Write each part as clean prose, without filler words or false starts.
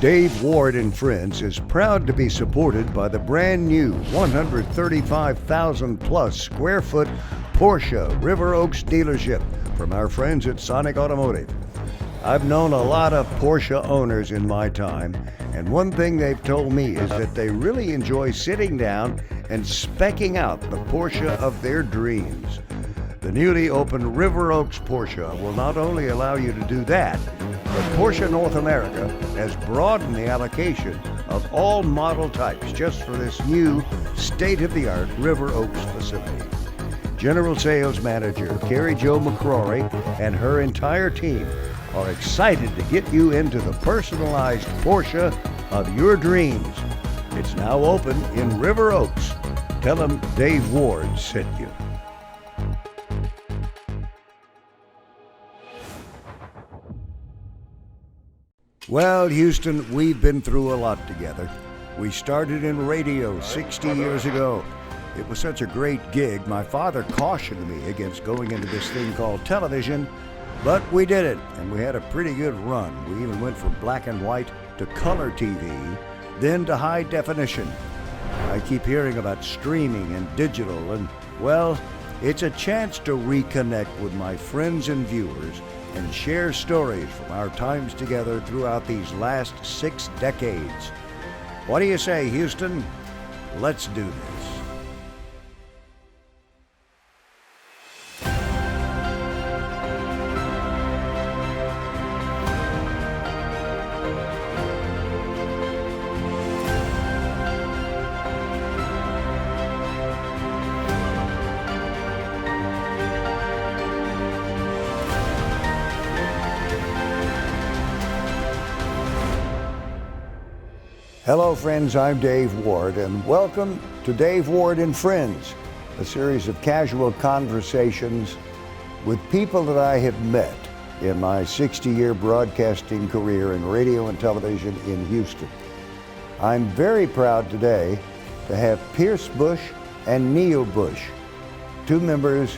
Dave Ward and Friends is proud to be supported by the brand new 135,000 plus square foot Porsche River Oaks dealership from our friends at Sonic Automotive. I've known a lot of Porsche owners in my time, and one thing they've told me is that they really enjoy sitting down and specking out the Porsche of their dreams. The newly opened River Oaks Porsche will not only allow you to do that, but Porsche North America has broadened the allocation of all model types just for this new state-of-the-art River Oaks facility. General Sales Manager Carrie Jo McCrory and her entire team are excited to get you into the personalized Porsche of your dreams. It's now open in River Oaks. Tell them Dave Ward sent you. Well, Houston, we've been through a lot together. We started in radio 60 years ago. It was such a great gig, my father cautioned me against going into this thing called television, but we did it, and we had a pretty good run. We even went from black and white to color TV, then to high definition. I keep hearing about streaming and digital, and, well, it's a chance to reconnect with my friends and viewers and share stories from our times together throughout these last 6 decades. What do you say, Houston? Let's do this. Hello friends, I'm Dave Ward, and welcome to Dave Ward and Friends, a series of casual conversations with people that I have met in my 60-year broadcasting career in radio and television in Houston. I'm very proud today to have Pierce Bush and Neal Bush, 2 members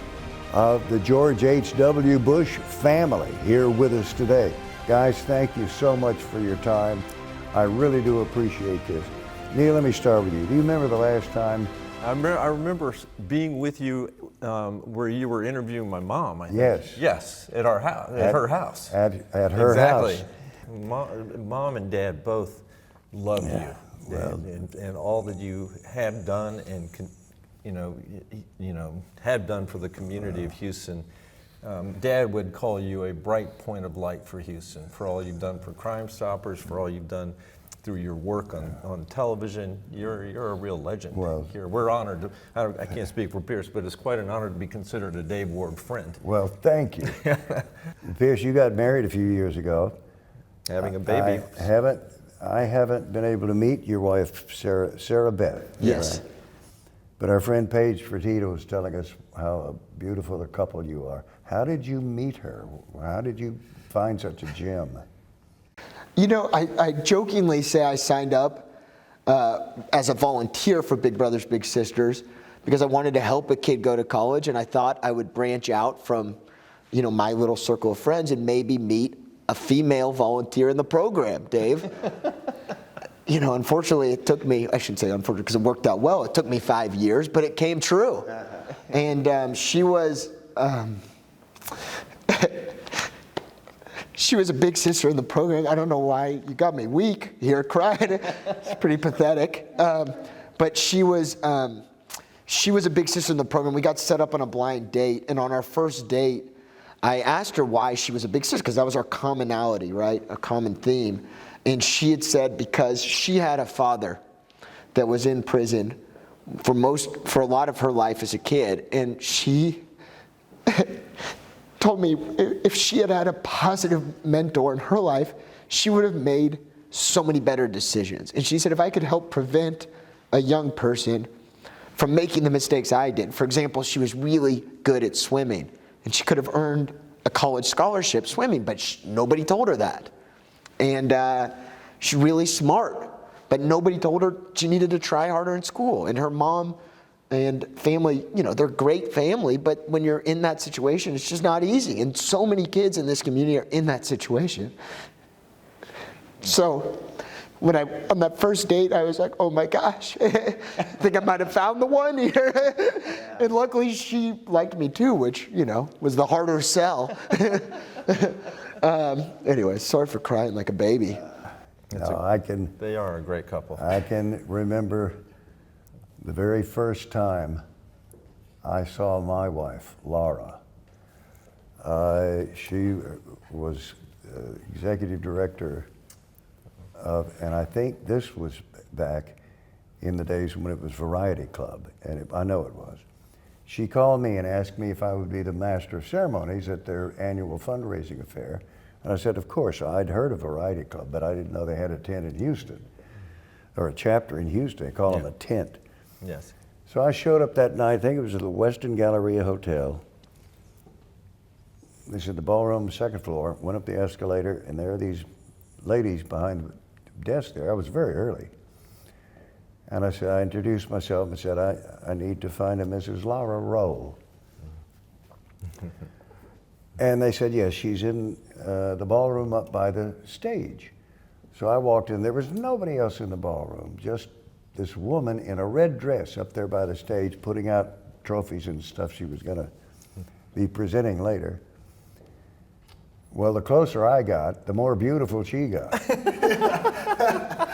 of the George H.W. Bush family, here with us today. Guys, thank you so much for your time. I really do appreciate this. Neal, let me start with you. Do you remember the last time? I remember being with you where you were interviewing my mom. I think. Yes. Yes, at our house, at her house. At her exactly. house. Mom and Dad both love you, well, and all that you have done and have done for the community of Houston. Dad would call you a bright point of light for Houston, for all you've done for Crime Stoppers, for all you've done through your work on television. You're a real legend here. We're honored. I can't speak for Pierce, but it's quite an honor to be considered a Dave Ward friend. Well, thank you. Pierce, you got married a few years ago. Having a baby. I haven't been able to meet your wife, Sarah Beth. Yes. Right? But our friend Paige Fertitta was telling us how beautiful a couple you are. How did you meet her? How did you find such a gem? You know, I jokingly say I signed up as a volunteer for Big Brothers Big Sisters because I wanted to help a kid go to college, and I thought I would branch out from, my little circle of friends and maybe meet a female volunteer in the program, Dave. Unfortunately, it took me, I shouldn't say unfortunately because it worked out well, it took me 5 years, but it came true. And she was she was a big sister in the program. I don't know why you got me weak here crying. It's pretty pathetic. But she was a big sister in the program. We got set up on a blind date, and on our first date, I asked her why she was a big sister, because that was our commonality, right? A common theme. And she had said because she had a father that was in prison for a lot of her life as a kid, and she told me if she had had a positive mentor in her life, she would have made so many better decisions. And she said if I could help prevent a young person from making the mistakes I did. For example, she was really good at swimming, and she could have earned a college scholarship swimming, but nobody told her that. And she's really smart, but nobody told her she needed to try harder in school. And her mom and family, they're a great family, but when you're in that situation, it's just not easy. And so many kids in this community are in that situation. So when on that first date, I was like, oh my gosh, I think I might have found the one here. Yeah. And luckily she liked me too, which, was the harder sell. Anyway, sorry for crying like a baby. They are a great couple. I can remember the very first time I saw my wife, Laura. She was executive director and I think this was back in the days when it was Variety Club, and I know it was. She called me and asked me if I would be the master of ceremonies at their annual fundraising affair. And I said, of course. I'd heard of Variety Club, but I didn't know they had a tent in Houston, or a chapter in Houston. They call them a tent. Yes. So I showed up that night, I think it was at the Westin Galleria Hotel. They said the ballroom, second floor, went up the escalator, and there are these ladies behind the desk there. I was very early. And I introduced myself and said, I need to find a Mrs. Laura Rowe. And they said, yes, she's in the ballroom up by the stage. So I walked in, there was nobody else in the ballroom, just this woman in a red dress up there by the stage putting out trophies and stuff she was gonna be presenting later. Well, the closer I got, the more beautiful she got.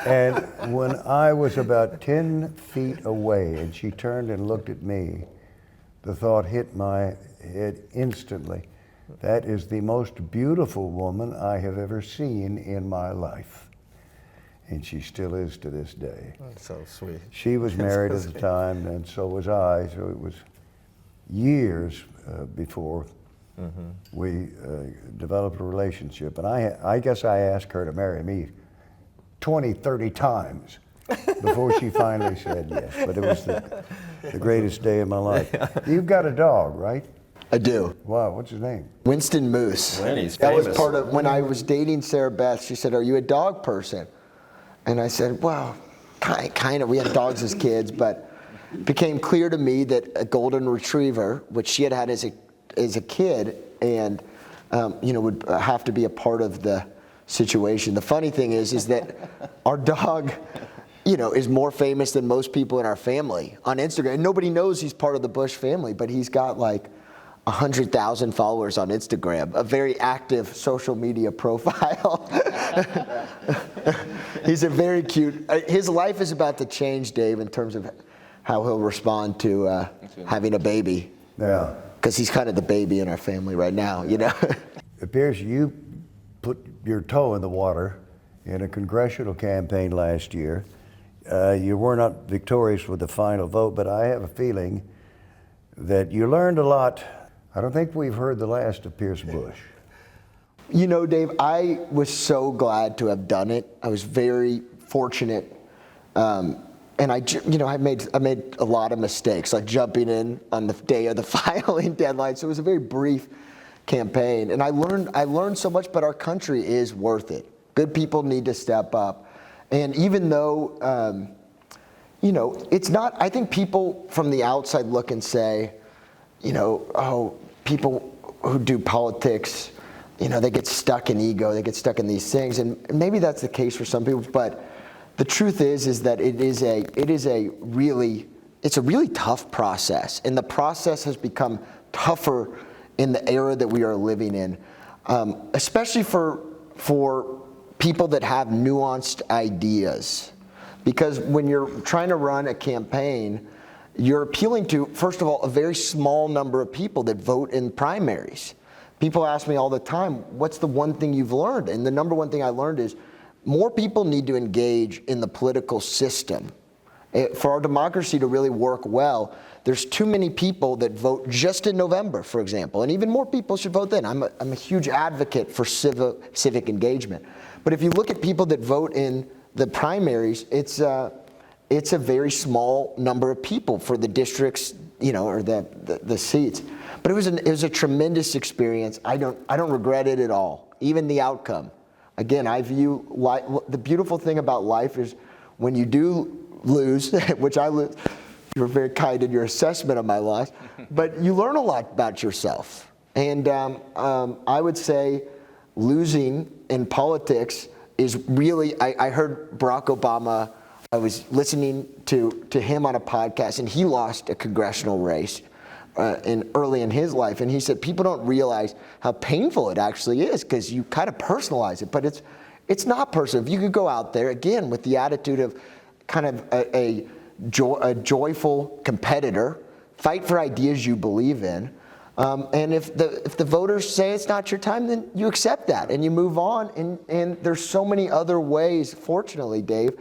And when I was about 10 feet away and she turned and looked at me, the thought hit my head instantly. That is the most beautiful woman I have ever seen in my life. And she still is to this day. That's so sweet. She was married at the time, and so was I, so it was years before we developed a relationship. And I guess I asked her to marry me 20, 30 times before she finally said yes. But it was the greatest day of my life. You've got a dog, right? I do. Wow, what's his name? Winston Moose. He's that was famous. part of, when I was dating Sarah Beth, she said, are you a dog person? And I said, well, kind of. We had dogs as kids, but it became clear to me that a golden retriever, which she had as a kid, and would have to be a part of the situation. The funny thing is that our dog, is more famous than most people in our family on Instagram. And nobody knows he's part of the Bush family, but he's got like 100,000 followers on Instagram, a very active social media profile. He's a very cute, his life is about to change, Dave, in terms of how he'll respond to having a baby. Yeah. Because he's kind of the baby in our family right now, It appears you put your toe in the water in a congressional campaign last year. You were not victorious with the final vote, but I have a feeling that you learned a lot. I don't think we've heard the last of Pierce Bush. Dave, I was so glad to have done it. I was very fortunate. And I made a lot of mistakes, like jumping in on the day of the filing deadline. So it was a very brief campaign. And I learned so much, but our country is worth it. Good people need to step up. And even though, it's not, I think people from the outside look and say, oh, people who do politics, they get stuck in ego, they get stuck in these things. And maybe that's the case for some people, but the truth is that it's a really tough process. And the process has become tougher in the era that we are living in, especially for people that have nuanced ideas. Because when you're trying to run a campaign, you're appealing to, first of all, a very small number of people that vote in primaries. People ask me all the time, what's the one thing you've learned? And the number one thing I learned is more people need to engage in the political system. For our democracy to really work well, there's too many people that vote just in November, for example, and even more people should vote then. I'm a huge advocate for civic engagement. But if you look at people that vote in the primaries, it's a very small number of people for the districts, or the seats. But it was a tremendous experience. I don't regret it at all, even the outcome. Again, I view the beautiful thing about life is when you do lose, which I lose. You were very kind in your assessment of my loss, but you learn a lot about yourself. And I would say losing in politics is really, I heard Barack Obama, I was listening to him on a podcast, and he lost a congressional race early in his life, and he said people don't realize how painful it actually is because you kind of personalize it, but it's not personal. If you could go out there again with the attitude of kind of a joyful competitor, fight for ideas you believe in, and if the voters say it's not your time, then you accept that and you move on. And there's so many other ways, fortunately, Dave,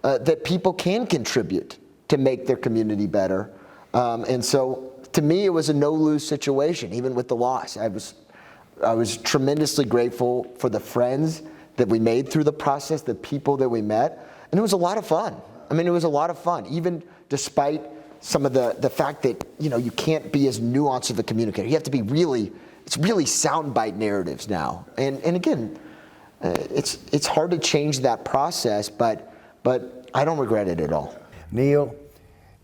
that people can contribute to make their community better. And so, to me, it was a no-lose situation, even with the loss. I was tremendously grateful for the friends that we made through the process, the people that we met, and it was a lot of fun. I mean, it was a lot of fun, even despite some of the fact that, you can't be as nuanced of a communicator. You have to be it's really soundbite narratives now. And again, it's hard to change that process, but I don't regret it at all. Neal,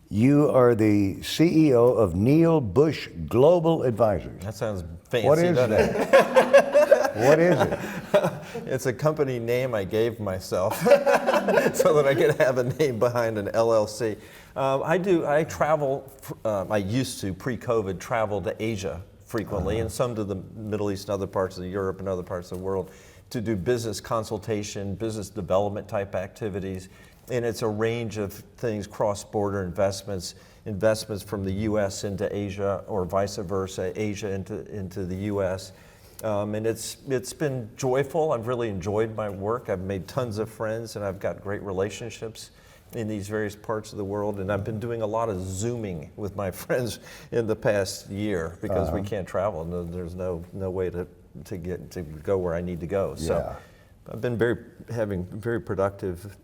you are the CEO of Neal Bush Global Advisors. That sounds fancy. What is that? What is it? It's a company name I gave myself so that I could have a name behind an LLC. I travel, I used to, pre-COVID, travel to Asia frequently, and some to the Middle East and other parts of Europe and other parts of the world to do business consultation, business development type activities. And it's a range of things, cross-border investments from the U.S. into Asia, or vice versa, Asia into the U.S. And it's been joyful. I've really enjoyed my work. I've made tons of friends, and I've got great relationships in these various parts of the world. And I've been doing a lot of Zooming with my friends in the past year because we can't travel. There's no way to go where I need to go. So. Yeah. I've been having very productive,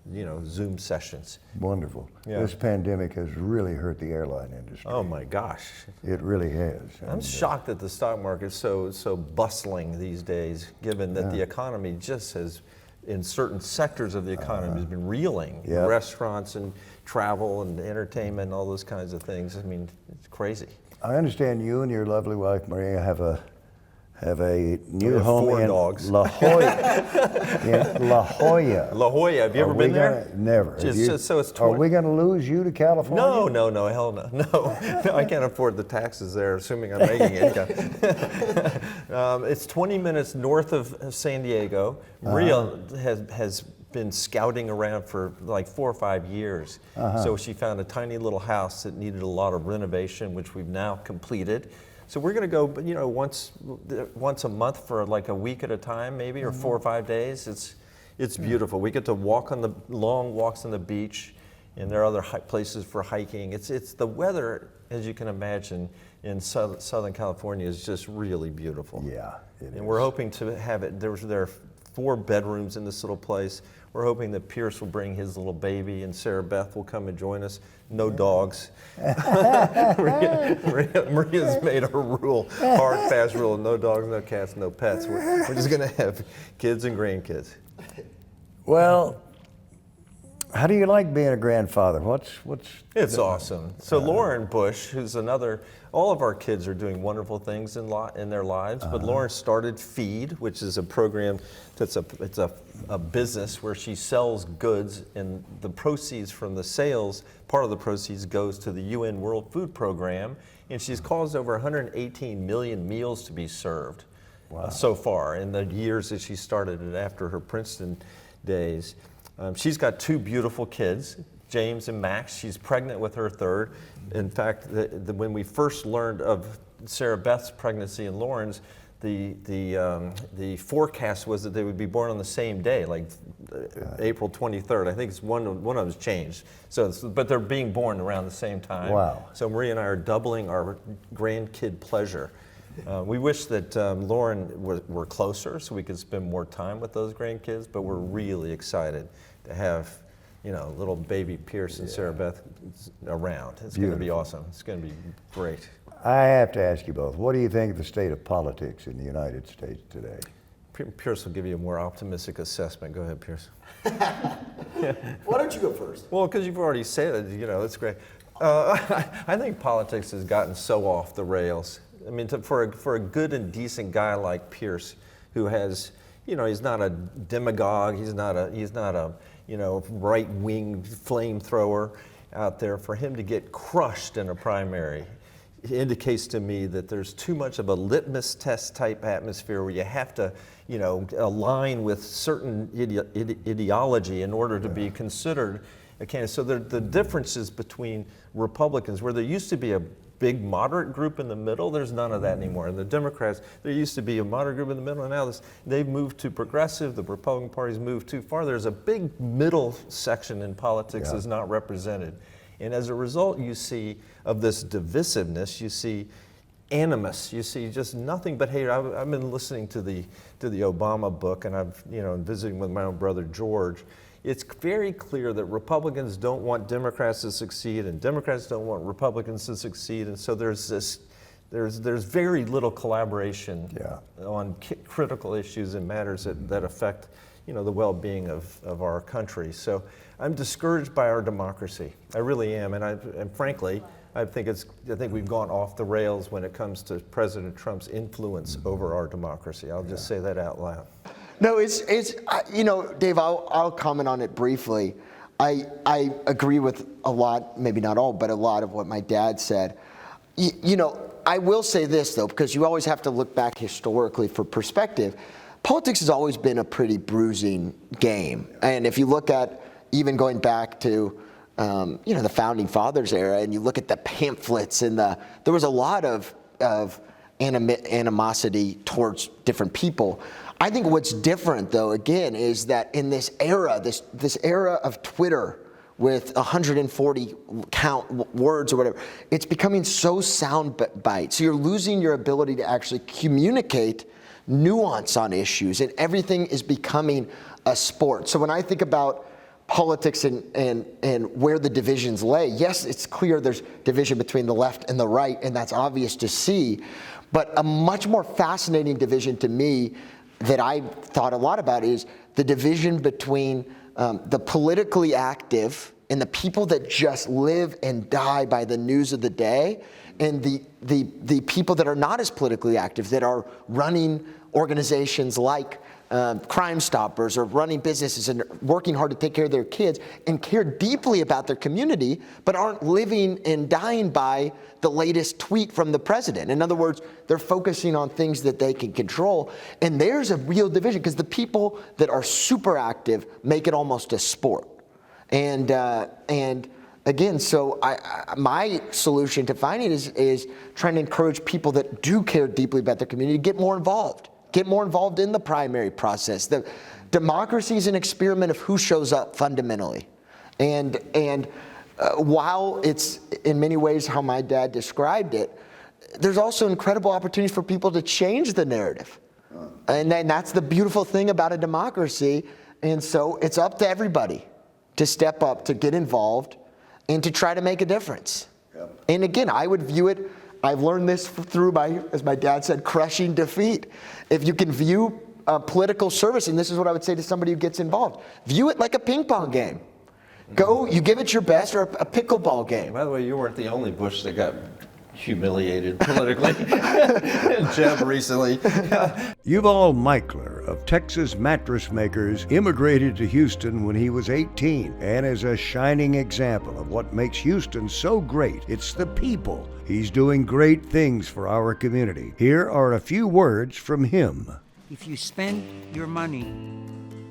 Zoom sessions. Wonderful. Yeah. This pandemic has really hurt the airline industry. Oh my gosh. It really has. I'm shocked that the stock market is so bustling these days, given that the economy just has, in certain sectors of the economy, has been reeling. Yep. Restaurants and travel and entertainment and all those kinds of things. I mean, it's crazy. I understand you and your lovely wife, Maria, have a new have home 4 in dogs. La Jolla. In La Jolla. La Jolla, have you ever been there? Never. So it's Are we going to lose you to California? No, hell no. No, I can't afford the taxes there, assuming I'm making income. It's 20 minutes north of San Diego. Maria has been scouting around for like 4 or 5 years. So she found a tiny little house that needed a lot of renovation, which we've now completed. So we're going to go, once a month for like a week at a time, maybe, or 4 or 5 days. It's beautiful. We get to walk on the long walks on the beach, and there are other places for hiking. It's the weather, as you can imagine, in Southern California is just really beautiful. Yeah, it is. And we're hoping to have it. There are 4 bedrooms in this little place. We're hoping that Pierce will bring his little baby, and Sarah Beth will come and join us. No dogs. Maria's made a rule, hard, fast rule: no dogs, no cats, no pets. We're just going to have kids and grandkids. Well, how do you like being a grandfather? It's awesome. So Lauren Bush, who's all of our kids are doing wonderful things in their lives, but Lauren started Feed, which is a program it's a business where she sells goods, and the proceeds from the sales, part of the proceeds goes to the UN World Food Program, and she's caused over 118 million meals to be served so far in the years that she started it after her Princeton days. She's got 2 beautiful kids, James and Max. She's pregnant with her 3rd. In fact, when we first learned of Sarah Beth's pregnancy and Lauren's, the forecast was that they would be born on the same day, like April 23rd. I think it's one of them's changed. But they're being born around the same time. Wow. So Maria and I are doubling our grandkid pleasure. We wish that Lauren were closer so we could spend more time with those grandkids, but we're really excited to have, little baby Pierce and Sarah Beth around. It's going to be awesome. It's going to be great. I have to ask you both, what do you think of the state of politics in the United States today? Pierce will give you a more optimistic assessment. Go ahead, Pierce. Why don't you go first? Well, because you've already said it, it's great. I think politics has gotten so off the rails. I mean, for a good and decent guy like Pierce, who has, he's not a demagogue. He's not a right-wing flamethrower out there. For him to get crushed in a primary indicates to me that there's too much of a litmus test type atmosphere where you have to, align with certain ideology in order to be considered a candidate. So the differences between Republicans, where there used to be a big moderate group in the middle, there's none of that anymore. And the Democrats, there used to be a moderate group in the middle, and now they've moved to progressive. The Republican Party's moved too far. There's a big middle section in politics that's not represented. And as a result, you see of this divisiveness, you see animus, you see just nothing but hate. I've been listening to the Obama book, and I've visiting with my own brother George. It's very clear that Republicans don't want Democrats to succeed, and Democrats don't want Republicans to succeed, and so there's very little collaboration on critical issues and matters that affect the well-being of our country. So I'm discouraged by our democracy. I really am, and frankly, I think we've gone off the rails when it comes to President Trump's influence over our democracy. I'll just say that out loud. No, it's Dave, I'll comment on it briefly. I agree with a lot, maybe not all, but a lot of what my dad said. I will say this, though, because you always have to look back historically for perspective. Politics has always been a pretty bruising game. And if you look at even going back to the Founding Fathers era, and you look at the pamphlets and there was a lot of animosity towards different people. I think what's different, though, again, is that in this era, this era of Twitter with 140 count words or whatever, it's becoming so soundbite. So you're losing your ability to actually communicate nuance on issues, and everything is becoming a sport. So when I think about politics and where the divisions lay, yes, it's clear there's division between the left and the right, and that's obvious to see. But a much more fascinating division to me that I've thought a lot about is the division between the politically active and the people that just live and die by the news of the day, and the people that are not as politically active, that are running organizations like Crime Stoppers, or running businesses and working hard to take care of their kids and care deeply about their community, but aren't living and dying by the latest tweet from the president. In other words, they're focusing on things that they can control. And there's a real division, because the people that are super active make it almost a sport. And again, so my solution to finding it is trying to encourage people that do care deeply about their community to get more involved. Get more involved in the primary process. The democracy is an experiment of who shows up fundamentally. And while it's in many ways how my dad described it, there's also incredible opportunities for people to change the narrative. And that's the beautiful thing about a democracy. And so it's up to everybody to step up, to get involved, and to try to make a difference. Yep. And again, I would view it, I've learned this through as my dad said, crushing defeat. If you can view political service, and this is what I would say to somebody who gets involved, view it like a ping pong game. Go, you give it your best, or a pickleball game. By the way, you weren't the only Bush that got humiliated politically. Jeb recently. Yuval Michler of Texas Mattress Makers immigrated to Houston when he was 18 and is a shining example of what makes Houston so great. It's the people. He's doing great things for our community. Here are a few words from him. If you spend your money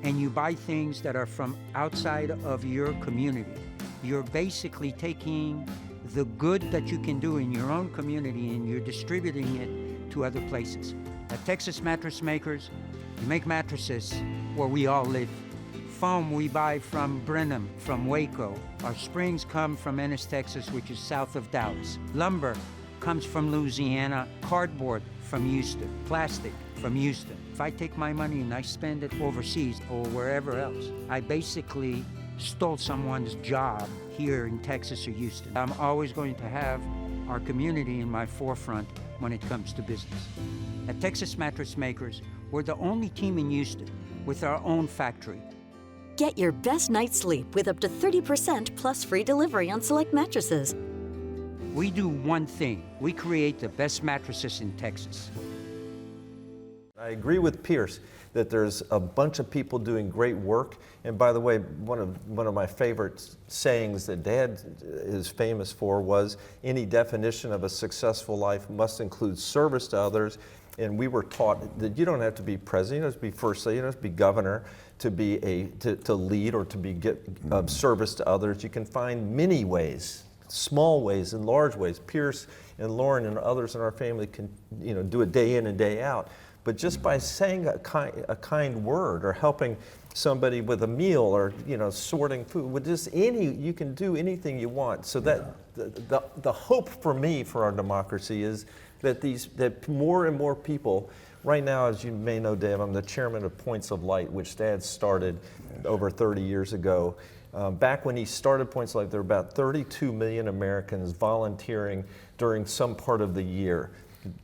and you buy things that are from outside of your community, you're basically taking the good that you can do in your own community and you're distributing it to other places. At Texas Mattress Makers, we make mattresses where we all live. Foam we buy from Brenham, from Waco. Our springs come from Ennis, Texas, which is south of Dallas. Lumber comes from Louisiana. Cardboard from Houston. Plastic from Houston. If I take my money and I spend it overseas or wherever else, I basically stole someone's job here in Texas or Houston. I'm always going to have our community in my forefront when it comes to business. At Texas Mattress Makers, we're the only team in Houston with our own factory. Get your best night's sleep with up to 30% plus free delivery on select mattresses. We do one thing. We create the best mattresses in Texas. I agree with Pierce that there's a bunch of people doing great work. And by the way, one of my favorite sayings that Dad is famous for was, any definition of a successful life must include service to others. And we were taught that you don't have to be president, you don't have to be first lady, you don't have to be governor to be to lead or to be of service to others. You can find many ways, small ways and large ways. Pierce and Lauren and others in our family can, do it day in and day out. But just by saying a kind word or helping somebody with a meal or, sorting food, with just you can do anything you want. So that the hope for me for our democracy is that more and more people, right now, as you may know, Dave, I'm the chairman of Points of Light, which Dad started over 30 years ago. Back when he started Points of Light, there were about 32 million Americans volunteering during some part of the year.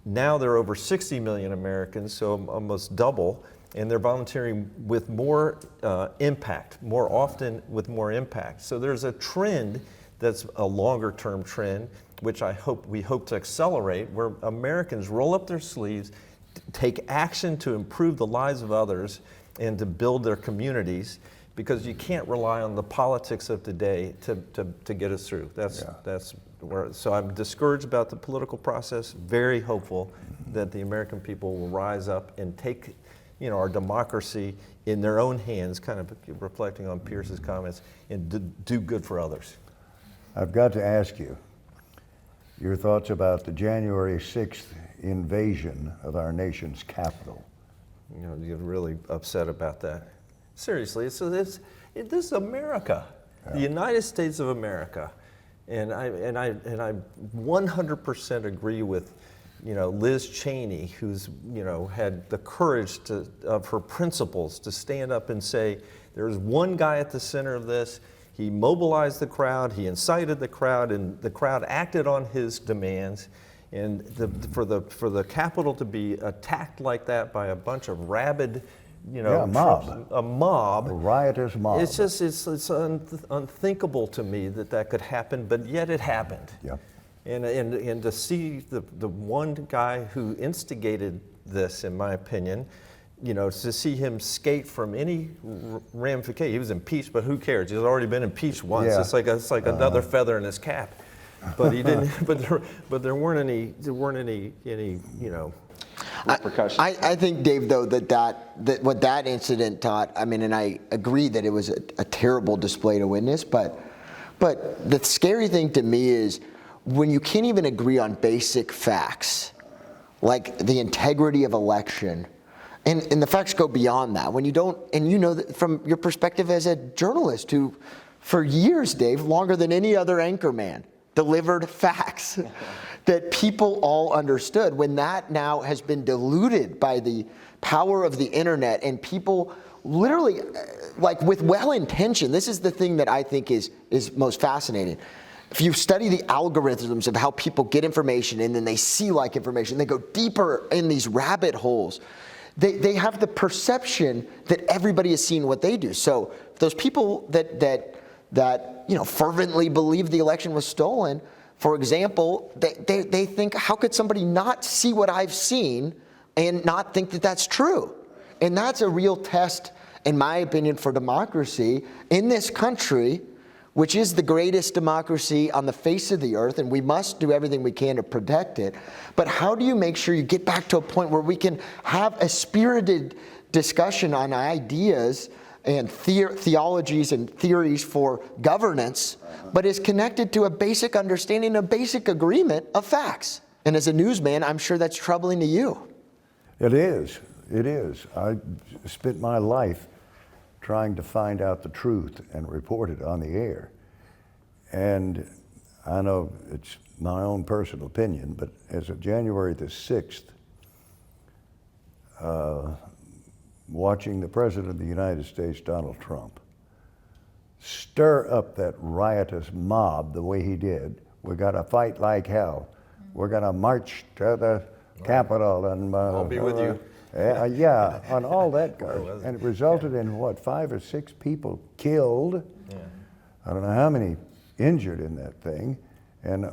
Now there are over 60 million Americans, so almost double, and they're volunteering with more impact, more often with more impact. So there's a trend that's a longer term trend, which we hope to accelerate, where Americans roll up their sleeves, take action to improve the lives of others and to build their communities, because you can't rely on the politics of today to get us through. So I'm discouraged about the political process, very hopeful that the American people will rise up and take our democracy in their own hands, kind of reflecting on Pierce's comments, and do good for others. I've got to ask you your thoughts about the January 6th invasion of our nation's capital. You're really upset about that. Seriously, this is America, the United States of America, and I 100% agree with Liz Cheney, who's had the courage of her principles to stand up and say there's one guy at the center of this. He mobilized the crowd, he incited the crowd, and the crowd acted on his demands. And for the Capitol to be attacked like that by a bunch of rabid, a mob, a riotous mob. It's unthinkable to me that could happen, but yet it happened. Yeah. And to see the one guy who instigated this, in my opinion, to see him skate from any ramification. He was impeached, but who cares? He's already been impeached once. Yeah. It's like another feather in his cap. But he didn't. but there weren't any repercussions. I think, Dave, though, that what that incident taught. I mean, and I agree that it was a terrible display to witness. But the scary thing to me is when you can't even agree on basic facts, like the integrity of election. And the facts go beyond that. When you don't, and that from your perspective as a journalist who, for years, Dave, longer than any other anchorman, delivered facts that people all understood. When that now has been diluted by the power of the internet and people literally, like with well-intention, this is the thing that I think is most fascinating. If you study the algorithms of how people get information and then they see like information, they go deeper in these rabbit holes. They have the perception that everybody has seen what they do. So those people that fervently believe the election was stolen, for example, they think, how could somebody not see what I've seen and not think that that's true? And that's a real test, in my opinion, for democracy in this country, which is the greatest democracy on the face of the earth, and we must do everything we can to protect it. But how do you make sure you get back to a point where we can have a spirited discussion on ideas and theologies and theories for governance, but is connected to a basic understanding, a basic agreement of facts? And as a newsman, I'm sure that's troubling to you. It is. It is. I spent my life trying to find out the truth and report it on the air. And I know it's my own personal opinion, but as of January the 6th, watching the President of the United States, Donald Trump, stir up that riotous mob the way he did, we're gonna fight like hell. We're gonna march to the Capitol and I'll be with you. Yeah, on all that goes. And it resulted in what, 5 or 6 people killed? Yeah. I don't know how many injured in that thing. And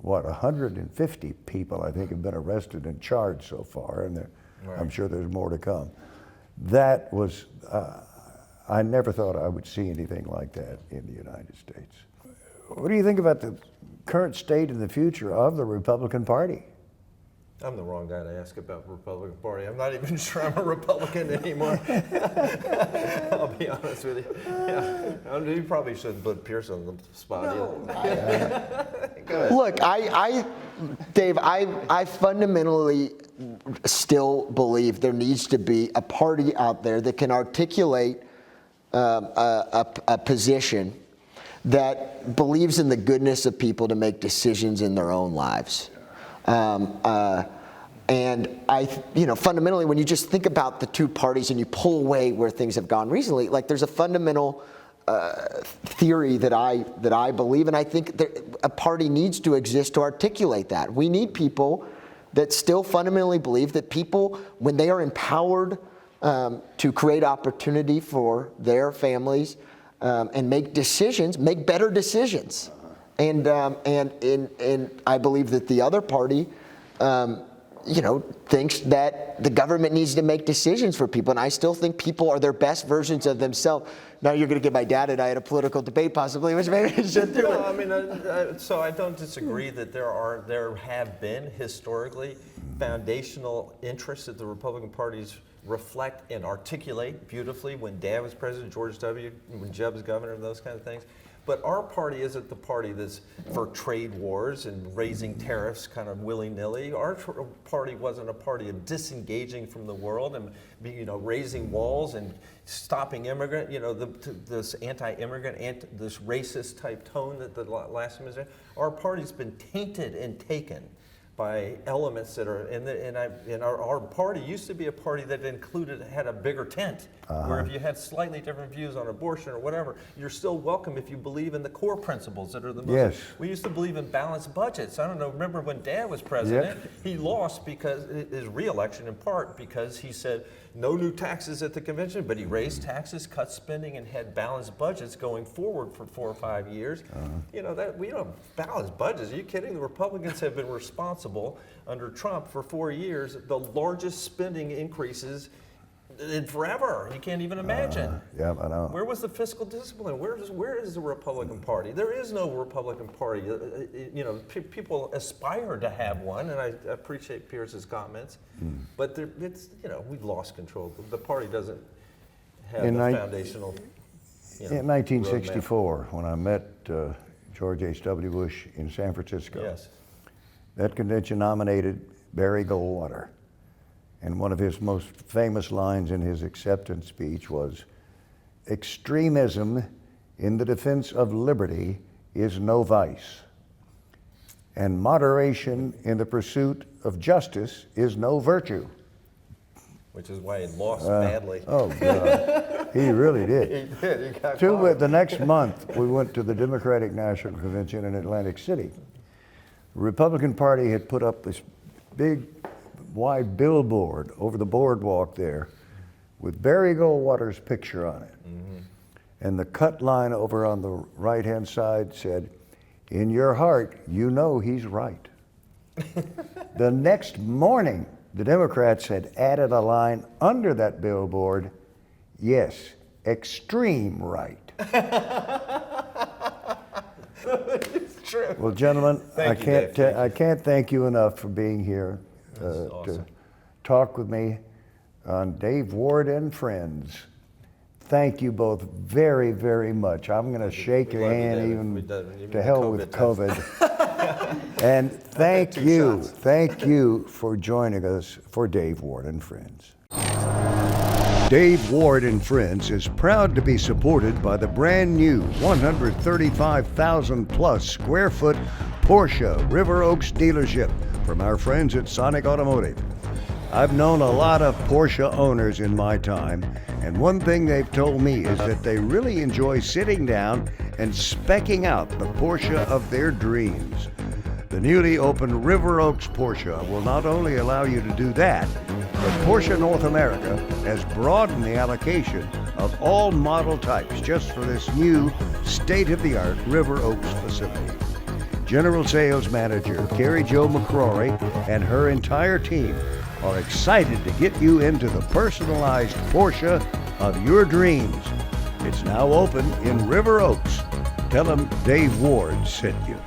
what, 150 people I think have been arrested and charged so far. And I'm sure there's more to come. That was, I never thought I would see anything like that in the United States. What do you think about the current state and the future of the Republican Party? I'm the wrong guy to ask about the Republican Party. I'm not even sure I'm a Republican anymore. I'll be honest with you. Yeah. You probably shouldn't put Pierce on the spot either. Look, Dave, I fundamentally still believe there needs to be a party out there that can articulate a position that believes in the goodness of people to make decisions in their own lives. And fundamentally, when you just think about the two parties and you pull away where things have gone recently, like there's a fundamental theory that I believe, and I think that a party needs to exist to articulate that. We need people that still fundamentally believe that people, when they are empowered to create opportunity for their families and make decisions, make better decisions. And I believe that the other party, thinks that the government needs to make decisions for people. And I still think people are their best versions of themselves. Now you're going to get my dad and I at a political debate possibly, which maybe I should do. No, I mean, so I don't disagree that there have been historically foundational interests that the Republican parties reflect and articulate beautifully. When Dad was president, George W., when Jeb was governor, and those kind of things. But our party isn't the party that's for trade wars and raising tariffs kind of willy-nilly. Our party wasn't a party of disengaging from the world and raising walls and stopping immigrant, this anti-immigrant, this racist type tone that the last administration. Our party's been tainted and taken by elements that are, and our party used to be a party that had a bigger tent, where if you had slightly different views on abortion or whatever, you're still welcome if you believe in the core principles that are the most. Yes. We used to believe in balanced budgets. I don't know, remember when Dad was president, he lost because his re-election in part because he said no new taxes at the convention, but he raised taxes, cut spending, and had balanced budgets going forward for 4 or 5 years. That we don't have balanced budgets. Are you kidding? The Republicans have been responsible under Trump for 4 years, the largest spending increases in forever. You can't even imagine. Yeah, I know. Where was the fiscal discipline? Where is the Republican Party? There is no Republican Party. People aspire to have one, and I appreciate Pierce's comments. But we've lost control. The party doesn't have the foundational. In 1964, when I met George H.W. Bush in San Francisco, yes, that convention nominated Barry Goldwater. And one of his most famous lines in his acceptance speech was, "Extremism in the defense of liberty is no vice, and moderation in the pursuit of justice is no virtue." Which is why he lost badly. Oh, God. He really did. He did. He got caught. The next month, we went to the Democratic National Convention in Atlantic City. The Republican Party had put up this big, wide billboard over the boardwalk there with Barry Goldwater's picture on it. And the cut line over on the right-hand side said, "In your heart, you know he's right." The next morning, the Democrats had added a line under that billboard, "Yes, extreme right." It's true. Well, gentlemen, I can't thank you enough for being here Awesome. to talk with me on Dave Ward and Friends. Thank you both very, very much. I'm going to shake your hand even to hell with COVID. And thank you for joining us for Dave Ward and Friends. Dave Ward and Friends is proud to be supported by the brand new 135,000 plus square foot Porsche River Oaks dealership from our friends at Sonic Automotive. I've known a lot of Porsche owners in my time, and one thing they've told me is that they really enjoy sitting down and specking out the Porsche of their dreams. The newly opened River Oaks Porsche will not only allow you to do that, but Porsche North America has broadened the allocation of all model types just for this new state-of-the-art River Oaks facility. General Sales Manager Carrie Jo McCrory and her entire team are excited to get you into the personalized Porsche of your dreams. It's now open in River Oaks. Tell them Dave Ward sent you.